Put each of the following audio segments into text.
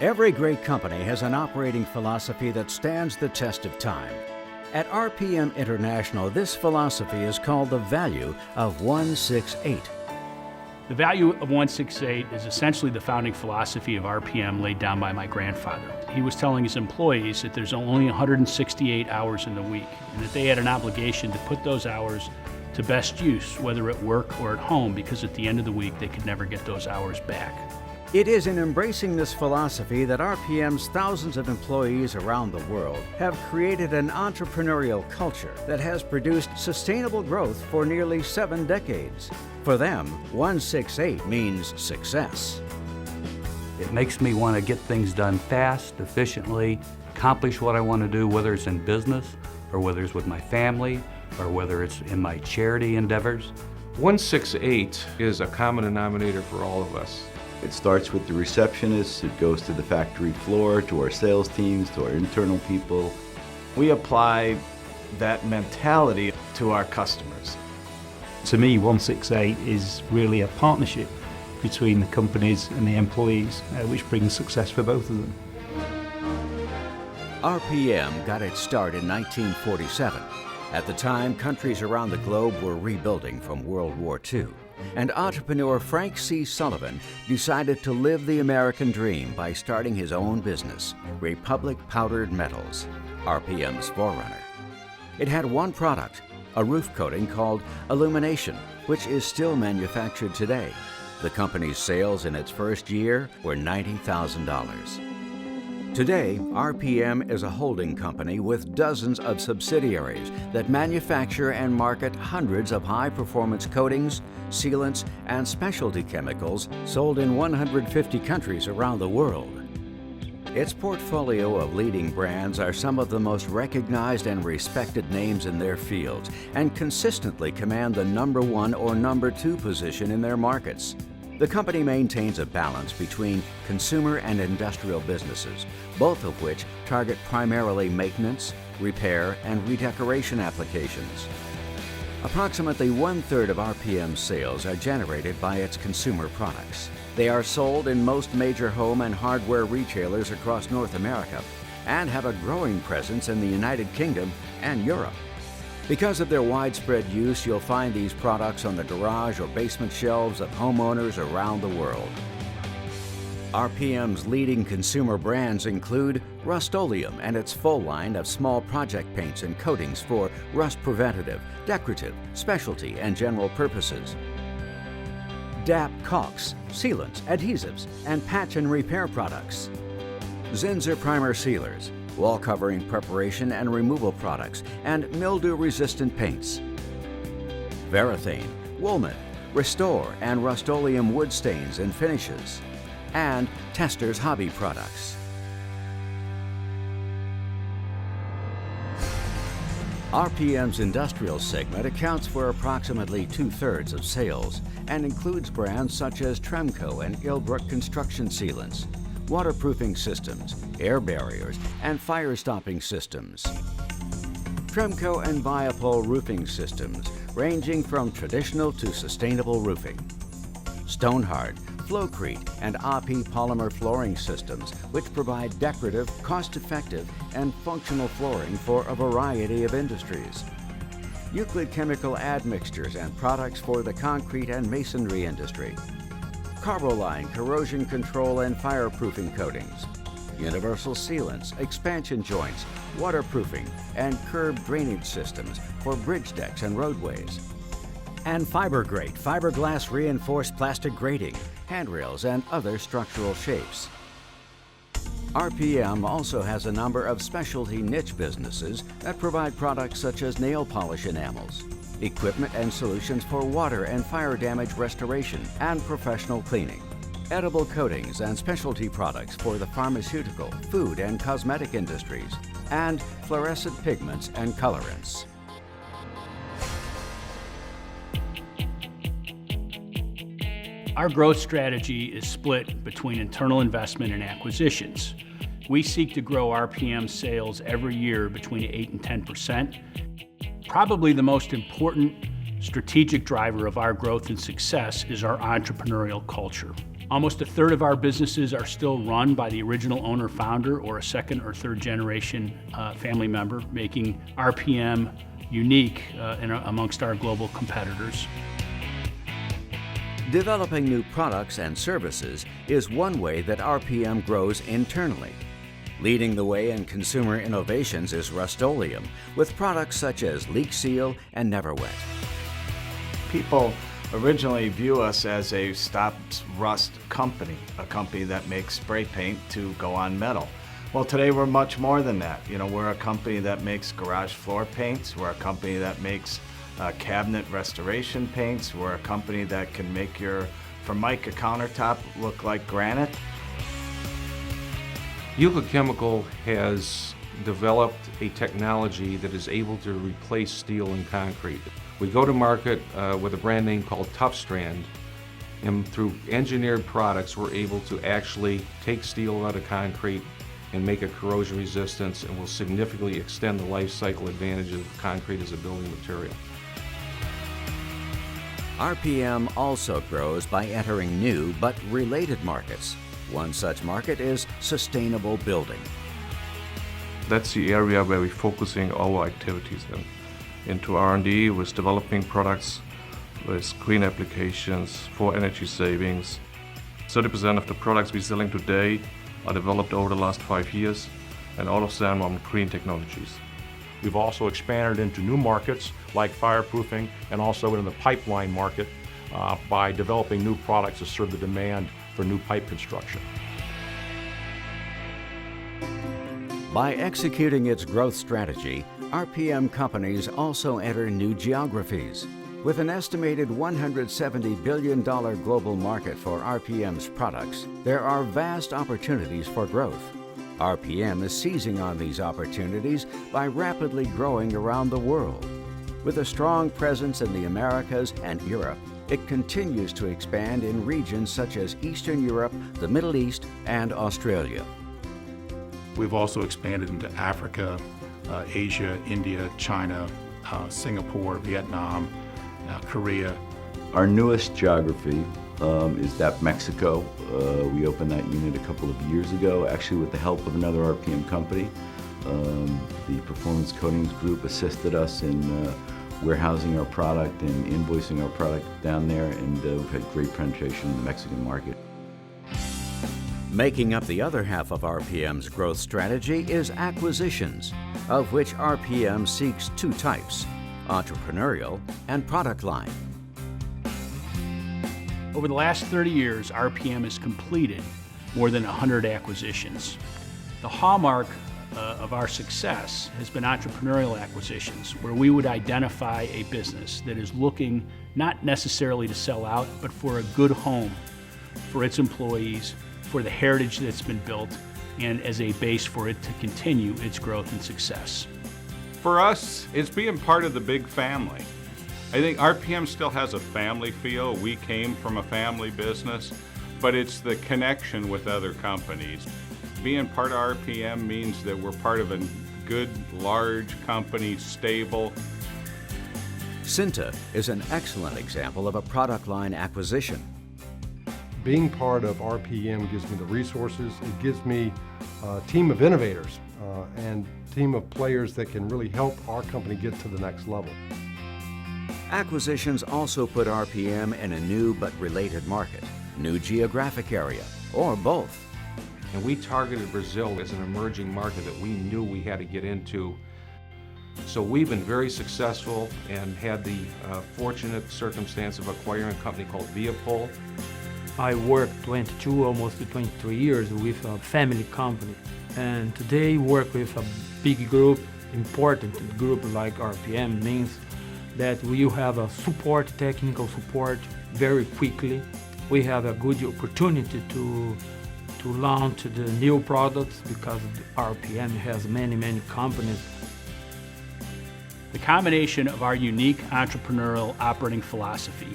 Every great company has an operating philosophy that stands the test of time. At RPM International, this philosophy is called the value of 168. The value of 168 is essentially the founding philosophy of RPM laid down by my grandfather. He was telling his employees that there's only 168 hours in the week, and that they had an obligation to put those hours to best use, whether at work or at home, because at the end of the week they could never get those hours back. It is in embracing this philosophy that RPM's thousands of employees around the world have created an entrepreneurial culture that has produced sustainable growth for nearly 7 decades. For them, 168 means success. It makes me want to get things done fast, efficiently, accomplish what I want to do, whether it's in business or whether it's with my family or whether it's in my charity endeavors. 168 is a common denominator for all of us. It starts with the receptionists, it goes to the factory floor, to our sales teams, to our internal people. We apply that mentality to our customers. To me, 168 is really a partnership between the companies and the employees, which brings success for both of them. RPM got its start in 1947. At the time, countries around the globe were rebuilding from World War II. And entrepreneur Frank C. Sullivan decided to live the American dream by starting his own business, Republic Powdered Metals, RPM's forerunner. It had one product, a roof coating called Illumination, which is still manufactured today. The company's sales in its first year were $90,000. Today, RPM is a holding company with dozens of subsidiaries that manufacture and market hundreds of high-performance coatings, sealants, and specialty chemicals sold in 150 countries around the world. Its portfolio of leading brands are some of the most recognized and respected names in their fields and consistently command the #1 or #2 position in their markets. The company maintains a balance between consumer and industrial businesses, both of which target primarily maintenance, repair, and redecoration applications. Approximately 1/3 of RPM's sales are generated by its consumer products. They are sold in most major home and hardware retailers across North America and have a growing presence in the United Kingdom and Europe. Because of their widespread use, you'll find these products on the garage or basement shelves of homeowners around the world. RPM's leading consumer brands include Rust-Oleum and its full line of small project paints and coatings for rust-preventative, decorative, specialty, and general purposes. DAP caulks, sealants, adhesives, and patch and repair products. Zinsser primer sealers, wall covering preparation and removal products, and mildew-resistant paints. Varathane, Wolman, Restore, and Rust-Oleum wood stains and finishes. And Testors hobby products. RPM's industrial segment accounts for approximately 2/3 of sales and includes brands such as Tremco and illbruck construction sealants, waterproofing systems, air barriers, and fire-stopping systems. Tremco and Viapol roofing systems, ranging from traditional to sustainable roofing. Stonhard, Flowcrete, and API polymer flooring systems, which provide decorative, cost-effective, and functional flooring for a variety of industries. Euclid Chemical admixtures and products for the concrete and masonry industry. Carboline corrosion control and fireproofing coatings. Universal sealants, expansion joints, waterproofing, and curb drainage systems for bridge decks and roadways. And Fibergrate, fiberglass reinforced plastic grating, handrails, and other structural shapes. RPM also has a number of specialty niche businesses that provide products such as nail polish enamels, equipment and solutions for water and fire damage restoration and professional cleaning, edible coatings and specialty products for the pharmaceutical, food, and cosmetic industries, and fluorescent pigments and colorants. Our growth strategy is split between internal investment and acquisitions. We seek to grow RPM sales every year between 8 and 10%. Probably the most important strategic driver of our growth and success is our entrepreneurial culture. Almost a third of our businesses are still run by the original owner-founder or a second or third generation family member, making RPM unique amongst our global competitors. Developing new products and services is one way that RPM grows internally. Leading the way in consumer innovations is Rust-Oleum, with products such as Leak Seal and Never Wet. People originally view us as a stops rust company, a company that makes spray paint to go on metal. Well, today we're much more than that. You know, we're a company that makes garage floor paints. We're a company that makes cabinet restoration paints. We're a company that can make your Formica countertop look like granite. Euclid Chemical has developed a technology that is able to replace steel and concrete. We go to market with a brand name called Tough Strand, and through engineered products we're able to actually take steel out of concrete and make it corrosion resistant, and will significantly extend the life cycle advantage of concrete as a building material. RPM also grows by entering new but related markets. One such market is sustainable building. That's the area where we're focusing our activities into R&D with developing products with green applications for energy savings. 30% of the products we're selling today are developed over the last 5 years, and all of them on green technologies. We've also expanded into new markets like fireproofing and also in the pipeline market by developing new products to serve the demand for new pipe construction. By executing its growth strategy, RPM companies also enter new geographies. With an estimated $170 billion global market for RPM's products, there are vast opportunities for growth. RPM is seizing on these opportunities by rapidly growing around the world. With a strong presence in the Americas and Europe, it continues to expand in regions such as Eastern Europe, the Middle East, and Australia. We've also expanded into Africa, Asia, India, China, Singapore, Vietnam, Korea. Our newest geography is DAP Mexico. We opened that unit a couple of years ago, actually with the help of another RPM company. The Performance Coatings Group assisted us in warehousing our product and invoicing our product down there, and we've had great penetration in the Mexican market. Making up the other half of RPM's growth strategy is acquisitions, of which RPM seeks two types: entrepreneurial and product line. Over the last 30 years, RPM has completed more than 100 acquisitions. The hallmark of our success has been entrepreneurial acquisitions, where we would identify a business that is looking not necessarily to sell out, but for a good home for its employees, for the heritage that's been built, and as a base for it to continue its growth and success. For us, it's being part of the big family. I think RPM still has a family feel. We came from a family business, but it's the connection with other companies. Being part of RPM means that we're part of a good, large company, stable. Cinta is an excellent example of a product line acquisition. Being part of RPM gives me the resources. It gives me a team of innovators and team of players that can really help our company get to the next level. Acquisitions also put RPM in a new but related market, new geographic area, or both. And we targeted Brazil as an emerging market that we knew we had to get into. So we've been very successful and had the fortunate circumstance of acquiring a company called Viapol. I worked 22, almost 23 years with a family company, and today work with a big group, important group like RPM means that we have a support, technical support very quickly. We have a good opportunity to launch the new products because RPM has many companies. The combination of our unique entrepreneurial operating philosophy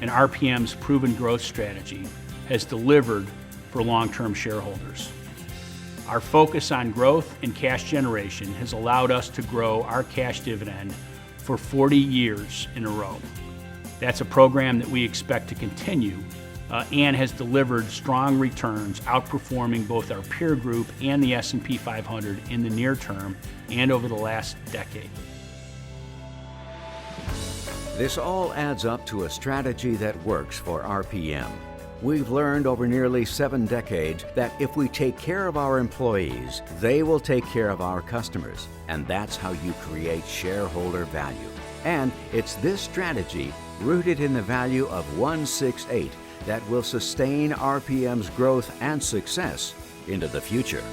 and RPM's proven growth strategy has delivered for long-term shareholders. Our focus on growth and cash generation has allowed us to grow our cash dividend for 40 years in a row. That's a program that we expect to continue and has delivered strong returns, outperforming both our peer group and the S&P 500 in the near term and over the last decade. This all adds up to a strategy that works for RPM. We've learned over nearly 7 decades that if we take care of our employees, they will take care of our customers, and that's how you create shareholder value. And it's this strategy, rooted in the value of 168, that will sustain RPM's growth and success into the future.